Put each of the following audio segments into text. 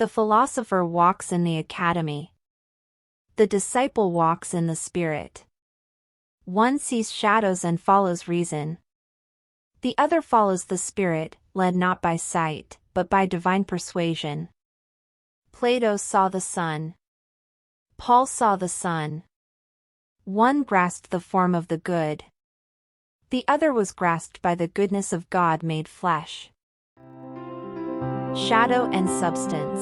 The philosopher walks in the academy. The disciple walks in the spirit. One sees shadows and follows reason. The other follows the spirit, led not by sight, but by divine persuasion. Plato saw the sun. Paul saw the sun. One grasped the form of the good. The other was grasped by the goodness of God made flesh. Shadow and substance.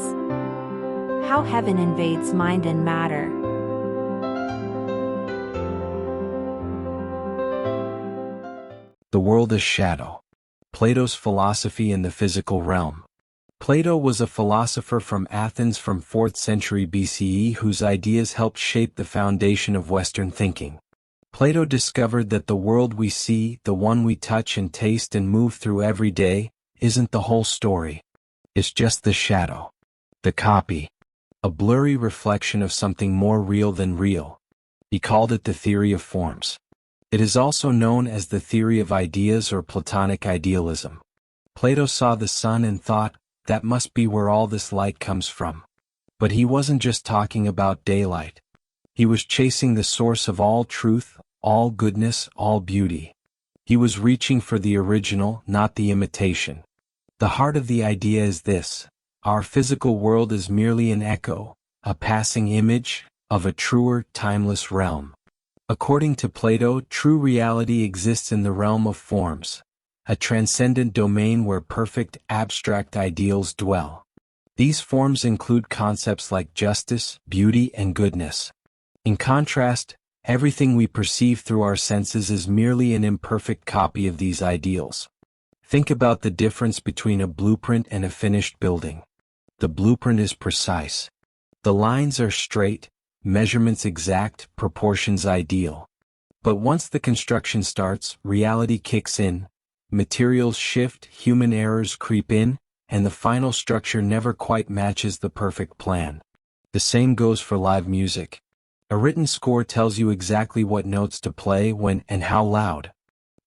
How heaven invades mind and matter. The world is shadow. Plato's philosophy in the physical realm. Plato was a philosopher from Athens from 4th century BCE whose ideas helped shape the foundation of Western thinking. Plato discovered that the world we see, the one we touch and taste and move through every day, isn't the whole story. It's just the shadow. The copy. A blurry reflection of something more real than real. He called it the theory of forms. It is also known as the theory of ideas or Platonic idealism. Plato saw the sun and thought, that must be where all this light comes from. But he wasn't just talking about daylight. He was chasing the source of all truth, all goodness, all beauty. He was reaching for the original, not the imitation. The heart of the idea is this: our physical world is merely an echo, a passing image, of a truer, timeless realm. According to Plato, true reality exists in the realm of forms, a transcendent domain where perfect, abstract ideals dwell. These forms include concepts like justice, beauty, and goodness. In contrast, everything we perceive through our senses is merely an imperfect copy of these ideals. Think about the difference between a blueprint and a finished building. The blueprint is precise. The lines are straight, measurements exact, proportions ideal. But once the construction starts, reality kicks in, materials shift, human errors creep in, and the final structure never quite matches the perfect plan. The same goes for live music. A written score tells you exactly what notes to play when and how loud.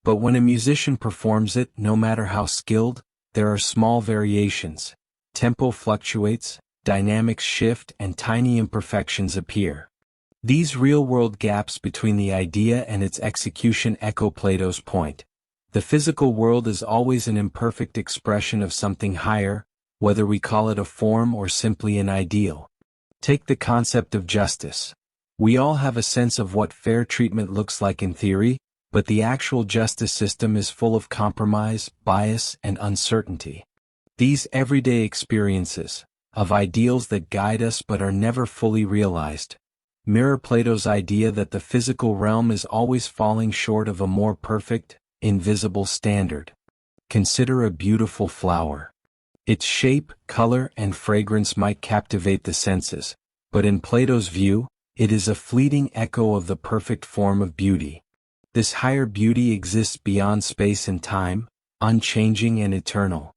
But when a musician performs it, no matter how skilled, there are small variations. Tempo fluctuates, dynamics shift, and tiny imperfections appear. These real-world gaps between the idea and its execution echo Plato's point. The physical world is always an imperfect expression of something higher, whether we call it a form or simply an ideal. Take the concept of justice. We all have a sense of what fair treatment looks like in theory, but the actual justice system is full of compromise, bias, and uncertainty. These everyday experiences, of ideals that guide us but are never fully realized, mirror Plato's idea that the physical realm is always falling short of a more perfect, invisible standard. Consider a beautiful flower. Its shape, color, and fragrance might captivate the senses, but in Plato's view, it is a fleeting echo of the perfect form of beauty. This higher beauty exists beyond space and time, unchanging and eternal.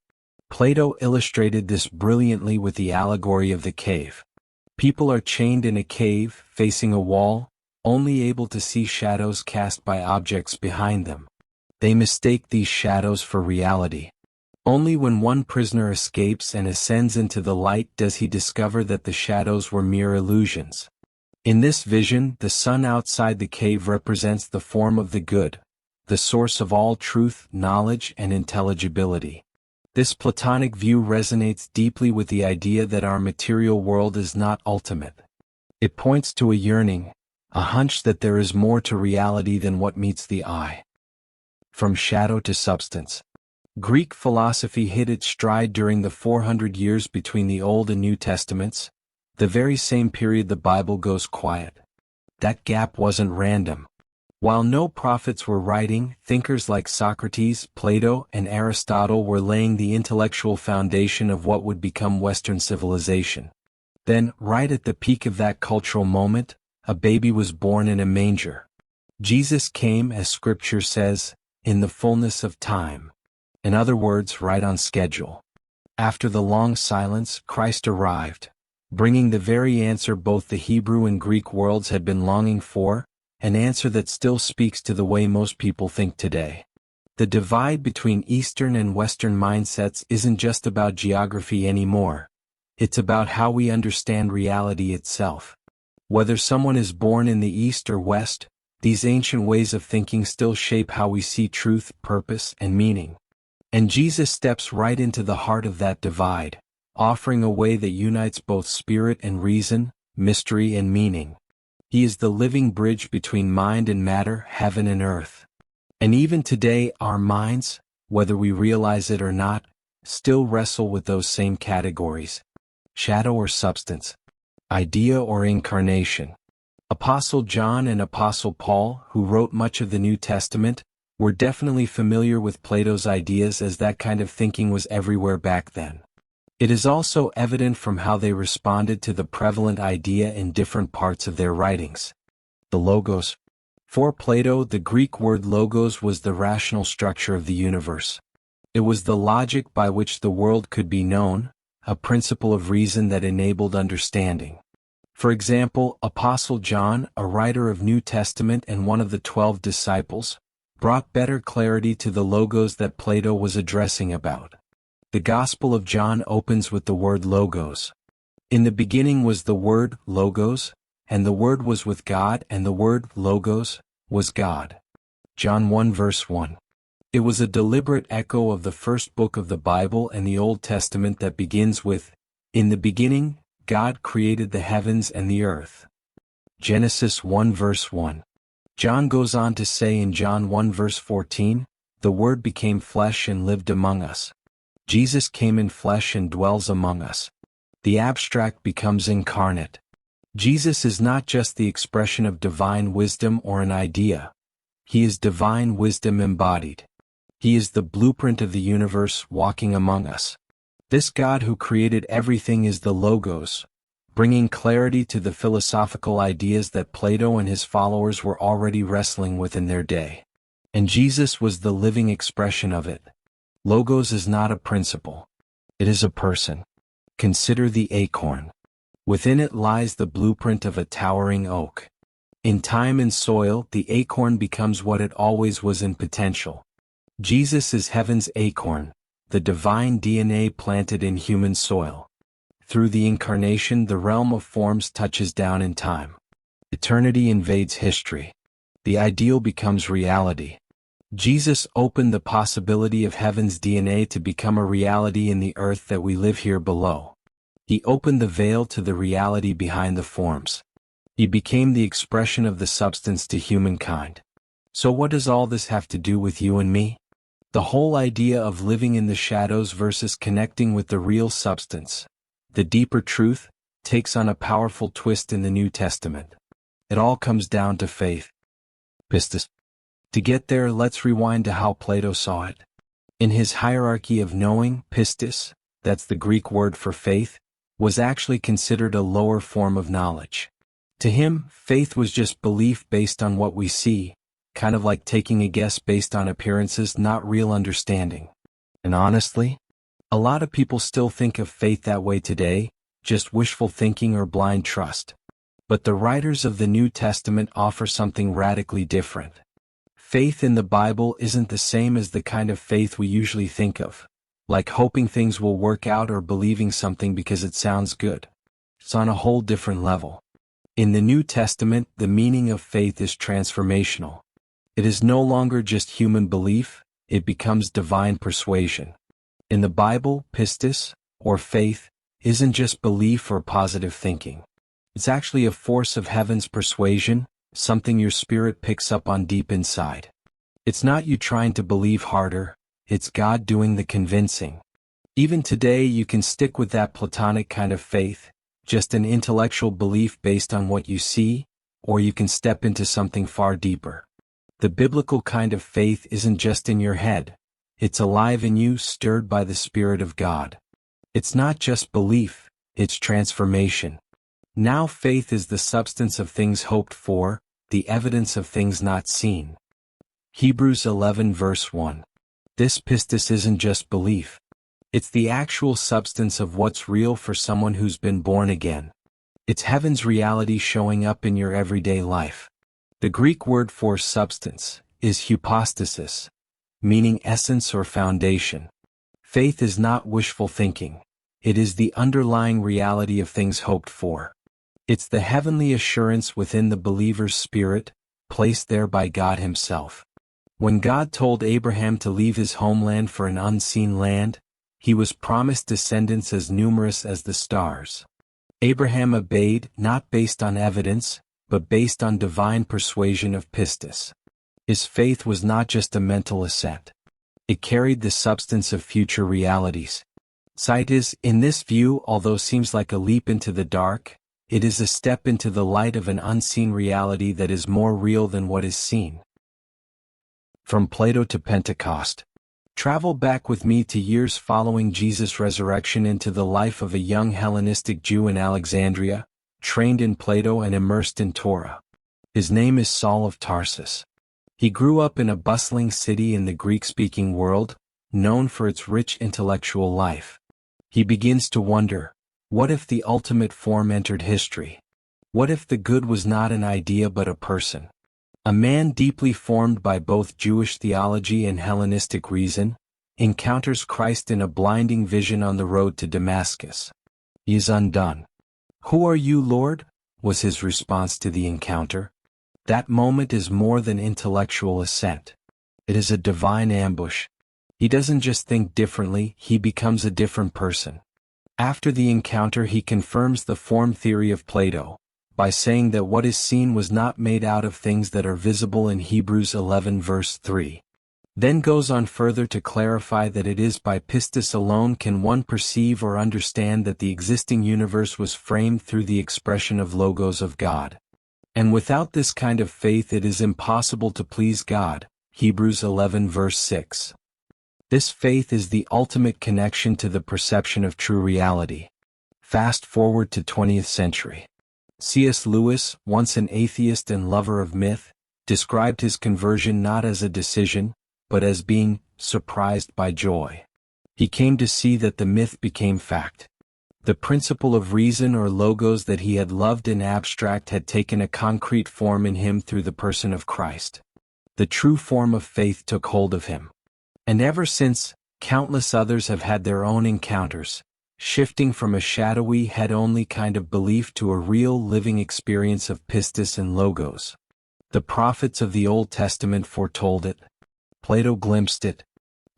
Plato illustrated this brilliantly with the allegory of the cave. People are chained in a cave, facing a wall, only able to see shadows cast by objects behind them. They mistake these shadows for reality. Only when one prisoner escapes and ascends into the light does he discover that the shadows were mere illusions. In this vision, the sun outside the cave represents the form of the good, the source of all truth, knowledge, and intelligibility. This Platonic view resonates deeply with the idea that our material world is not ultimate. It points to a yearning, a hunch that there is more to reality than what meets the eye. From shadow to substance. Greek philosophy hit its stride during the 400 years between the Old and New Testaments, the very same period the Bible goes quiet. That gap wasn't random. While no prophets were writing, thinkers like Socrates, Plato, and Aristotle were laying the intellectual foundation of what would become Western civilization. Then, right at the peak of that cultural moment, a baby was born in a manger. Jesus came, as Scripture says, in the fullness of time. In other words, right on schedule. After the long silence, Christ arrived, bringing the very answer both the Hebrew and Greek worlds had been longing for, an answer that still speaks to the way most people think today. The divide between Eastern and Western mindsets isn't just about geography anymore. It's about how we understand reality itself. Whether someone is born in the East or West, these ancient ways of thinking still shape how we see truth, purpose, and meaning. And Jesus steps right into the heart of that divide, offering a way that unites both spirit and reason, mystery and meaning. He is the living bridge between mind and matter, heaven and earth. And even today, our minds, whether we realize it or not, still wrestle with those same categories: shadow or substance, idea or incarnation. Apostle John and Apostle Paul, who wrote much of the New Testament, were definitely familiar with Plato's ideas, as that kind of thinking was everywhere back then. It is also evident from how they responded to the prevalent idea in different parts of their writings. The logos. For Plato, the Greek word logos was the rational structure of the universe. It was the logic by which the world could be known, a principle of reason that enabled understanding. For example, Apostle John, a writer of New Testament and one of the 12 disciples, brought better clarity to the logos that Plato was addressing about. The Gospel of John opens with the word logos. In the beginning was the word logos, and the Word was with God, and the word logos was God. John 1 verse 1. It was a deliberate echo of the first book of the Bible and the Old Testament that begins with, "In the beginning, God created the heavens and the earth." Genesis 1 verse 1. John goes on to say in John 1 verse 14, "The Word became flesh and lived among us." Jesus came in flesh and dwells among us. The abstract becomes incarnate. Jesus is not just the expression of divine wisdom or an idea. He is divine wisdom embodied. He is the blueprint of the universe walking among us. This God who created everything is the Logos, bringing clarity to the philosophical ideas that Plato and his followers were already wrestling with in their day. And Jesus was the living expression of it. Logos is not a principle. It is a person. Consider the acorn. Within it lies the blueprint of a towering oak. In time and soil, the acorn becomes what it always was in potential. Jesus is heaven's acorn, the divine DNA planted in human soil. Through the incarnation, the realm of forms touches down in time. Eternity invades history. The ideal becomes reality. Jesus opened the possibility of heaven's DNA to become a reality in the earth that we live here below. He opened the veil to the reality behind the forms. He became the expression of the substance to humankind. So what does all this have to do with you and me? The whole idea of living in the shadows versus connecting with the real substance, the deeper truth, takes on a powerful twist in the New Testament. It all comes down to faith. Pistis. To get there, let's rewind to how Plato saw it. In his hierarchy of knowing, pistis, that's the Greek word for faith, was actually considered a lower form of knowledge. To him, faith was just belief based on what we see, kind of like taking a guess based on appearances, not real understanding. And honestly, a lot of people still think of faith that way today, just wishful thinking or blind trust. But the writers of the New Testament offer something radically different. Faith in the Bible isn't the same as the kind of faith we usually think of, like hoping things will work out or believing something because it sounds good. It's on a whole different level. In the New Testament, the meaning of faith is transformational. It is no longer just human belief, it becomes divine persuasion. In the Bible, pistis, or faith, isn't just belief or positive thinking. It's actually a force of heaven's persuasion, something your spirit picks up on deep inside. It's not you trying to believe harder, it's God doing the convincing. Even today you can stick with that Platonic kind of faith, just an intellectual belief based on what you see, or you can step into something far deeper. The biblical kind of faith isn't just in your head, it's alive in you, stirred by the Spirit of God. It's not just belief, it's transformation. Now faith is the substance of things hoped for, the evidence of things not seen. Hebrews 11 verse 1. This pistis isn't just belief. It's the actual substance of what's real for someone who's been born again. It's heaven's reality showing up in your everyday life. The Greek word for substance is hypostasis, meaning essence or foundation. Faith is not wishful thinking. it is the underlying reality of things hoped for. It's the heavenly assurance within the believer's spirit, placed there by God Himself. When God told Abraham to leave his homeland for an unseen land, he was promised descendants as numerous as the stars. Abraham obeyed, not based on evidence, but based on divine persuasion of Pistis. His faith was not just a mental assent. It carried the substance of future realities. Titus, in this view, although seems like a leap into the dark, it is a step into the light of an unseen reality that is more real than what is seen. From Plato to Pentecost. Travel back with me to years following Jesus' resurrection into the life of a young Hellenistic Jew in Alexandria, trained in Plato and immersed in Torah. His name is Saul of Tarsus. He grew up in a bustling city in the Greek-speaking world, known for its rich intellectual life. He begins to wonder, what if the ultimate form entered history? What if the good was not an idea but a person? A man deeply formed by both Jewish theology and Hellenistic reason, encounters Christ in a blinding vision on the road to Damascus. He is undone. "Who are you, Lord?" was his response to the encounter. That moment is more than intellectual assent. It is a divine ambush. He doesn't just think differently, he becomes a different person. After the encounter, he confirms the form theory of Plato, by saying that what is seen was not made out of things that are visible in Hebrews 11 verse 3. Then goes on further to clarify that it is by pistis alone can one perceive or understand that the existing universe was framed through the expression of logos of God. And without this kind of faith it is impossible to please God, Hebrews 11 verse 6. This faith is the ultimate connection to the perception of true reality. Fast forward to 20th century. C.S. Lewis, once an atheist and lover of myth, described his conversion not as a decision, but as being surprised by joy. He came to see that the myth became fact. The principle of reason or logos that he had loved in abstract had taken a concrete form in him through the person of Christ. The true form of faith took hold of him. And ever since, countless others have had their own encounters, shifting from a shadowy head-only kind of belief to a real living experience of pistis and logos. The prophets of the Old Testament foretold it. Plato glimpsed it.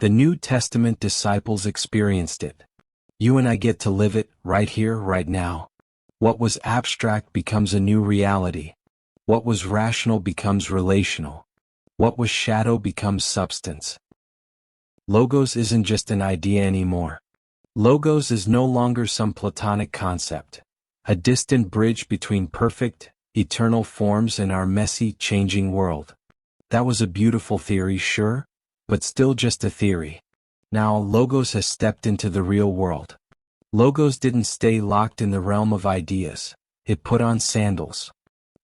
The New Testament disciples experienced it. You and I get to live it, right here, right now. What was abstract becomes a new reality. What was rational becomes relational. What was shadow becomes substance. Logos isn't just an idea anymore. Logos is no longer some Platonic concept, a distant bridge between perfect, eternal forms and our messy, changing world. That was a beautiful theory, sure, but still just a theory. Now Logos has stepped into the real world. Logos didn't stay locked in the realm of ideas, it put on sandals.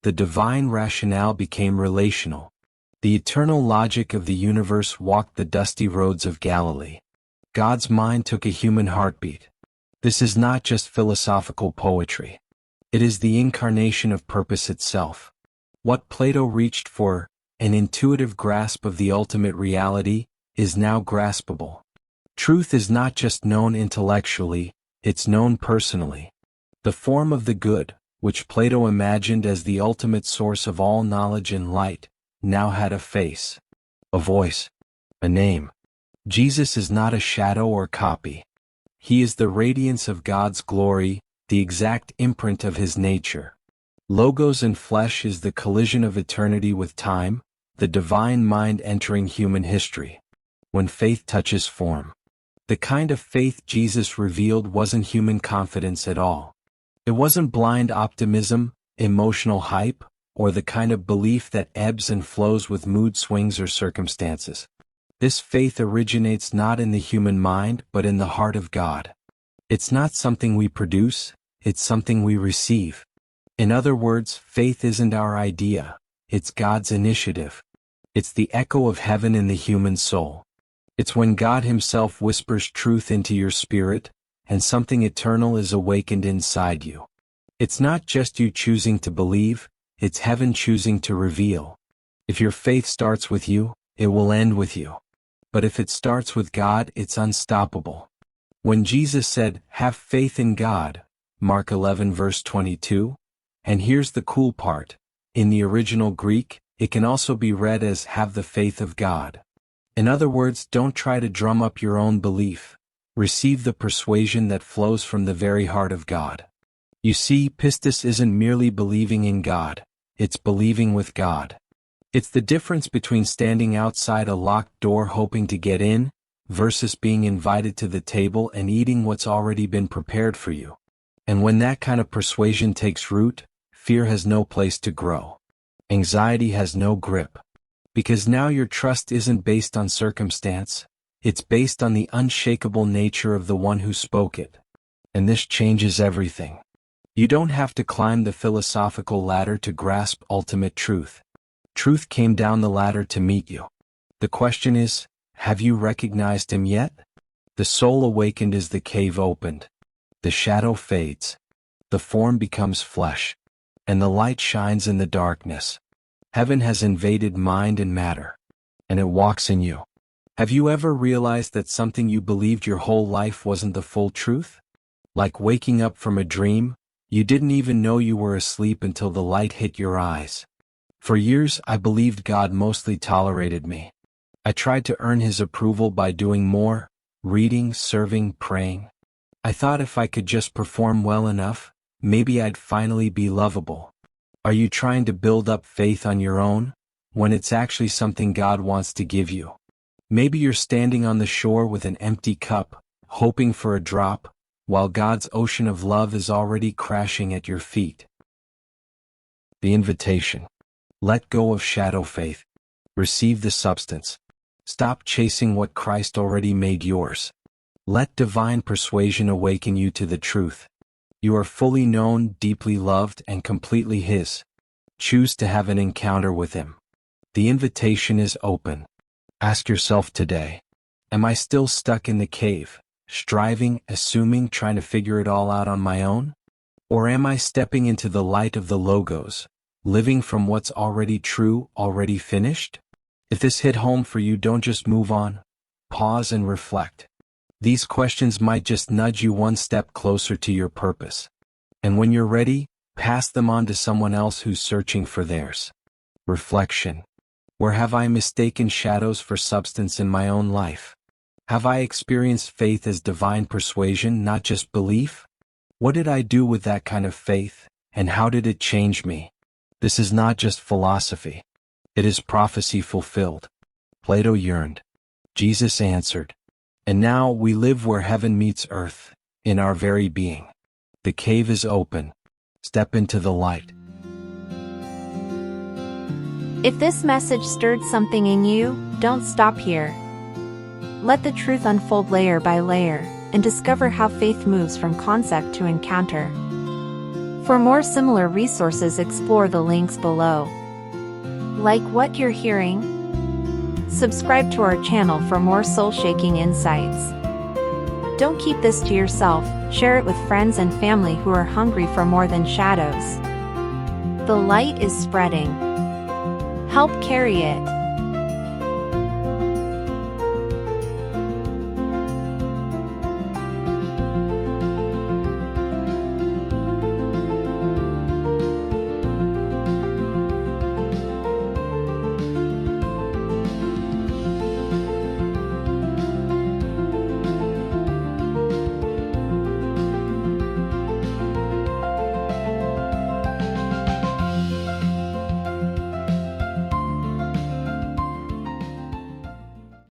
The divine rationale became relational. The eternal logic of the universe walked the dusty roads of Galilee. God's mind took a human heartbeat. This is not just philosophical poetry. It is the incarnation of purpose itself. What Plato reached for, an intuitive grasp of the ultimate reality, is now graspable. Truth is not just known intellectually, it's known personally. The form of the good, which Plato imagined as the ultimate source of all knowledge and light, now had a face, a voice, a name. Jesus is not a shadow or copy. He is the radiance of God's glory, the exact imprint of His nature. Logos and flesh is the collision of eternity with time, the divine mind entering human history. When faith touches form. The kind of faith Jesus revealed wasn't human confidence at all. It wasn't blind optimism, emotional hype, or the kind of belief that ebbs and flows with mood swings or circumstances. This faith originates not in the human mind but in the heart of God. It's not something we produce, it's something we receive. In other words, faith isn't our idea, it's God's initiative. It's the echo of heaven in the human soul. It's when God Himself whispers truth into your spirit, and something eternal is awakened inside you. It's not just you choosing to believe, it's heaven choosing to reveal. If your faith starts with you, it will end with you. But if it starts with God, it's unstoppable. When Jesus said, "Have faith in God," Mark 11 verse 22, and here's the cool part, in the original Greek, it can also be read as "have the faith of God." In other words, don't try to drum up your own belief. Receive the persuasion that flows from the very heart of God. You see, pistis isn't merely believing in God, it's believing with God. It's the difference between standing outside a locked door hoping to get in, versus being invited to the table and eating what's already been prepared for you. And when that kind of persuasion takes root, fear has no place to grow. Anxiety has no grip. Because now your trust isn't based on circumstance, it's based on the unshakable nature of the one who spoke it. And this changes everything. You don't have to climb the philosophical ladder to grasp ultimate truth. Truth came down the ladder to meet you. The question is, have you recognized him yet? The soul awakened as the cave opened. The shadow fades. The form becomes flesh. And the light shines in the darkness. Heaven has invaded mind and matter. And it walks in you. Have you ever realized that something you believed your whole life wasn't the full truth? Like waking up from a dream, you didn't even know you were asleep until the light hit your eyes. For years, I believed God mostly tolerated me. I tried to earn his approval by doing more, reading, serving, praying. I thought if I could just perform well enough, maybe I'd finally be lovable. Are you trying to build up faith on your own, when it's actually something God wants to give you? Maybe you're standing on the shore with an empty cup, hoping for a drop, while God's ocean of love is already crashing at your feet. The invitation. Let go of shadow faith. Receive the substance. Stop chasing what Christ already made yours. Let divine persuasion awaken you to the truth. You are fully known, deeply loved, and completely his. Choose to have an encounter with him. The invitation is open. Ask yourself today, am I still stuck in the cave, striving, assuming, trying to figure it all out on my own? Or am I stepping into the light of the Logos, living from what's already true, already finished? If this hit home for you, don't just move on. Pause and reflect. These questions might just nudge you one step closer to your purpose. And when you're ready, pass them on to someone else who's searching for theirs. Reflection. Where have I mistaken shadows for substance in my own life? Have I experienced faith as divine persuasion, not just belief? What did I do with that kind of faith, and how did it change me? This is not just philosophy. It is prophecy fulfilled. Plato yearned. Jesus answered. And now we live where heaven meets earth, in our very being. The cave is open. Step into the light. If this message stirred something in you, don't stop here. Let the truth unfold layer by layer, and discover how faith moves from concept to encounter. For more similar resources, explore the links below. Like what you're hearing? Subscribe to our channel for more soul-shaking insights. Don't keep this to yourself, share it with friends and family who are hungry for more than shadows. The light is spreading. Help carry it.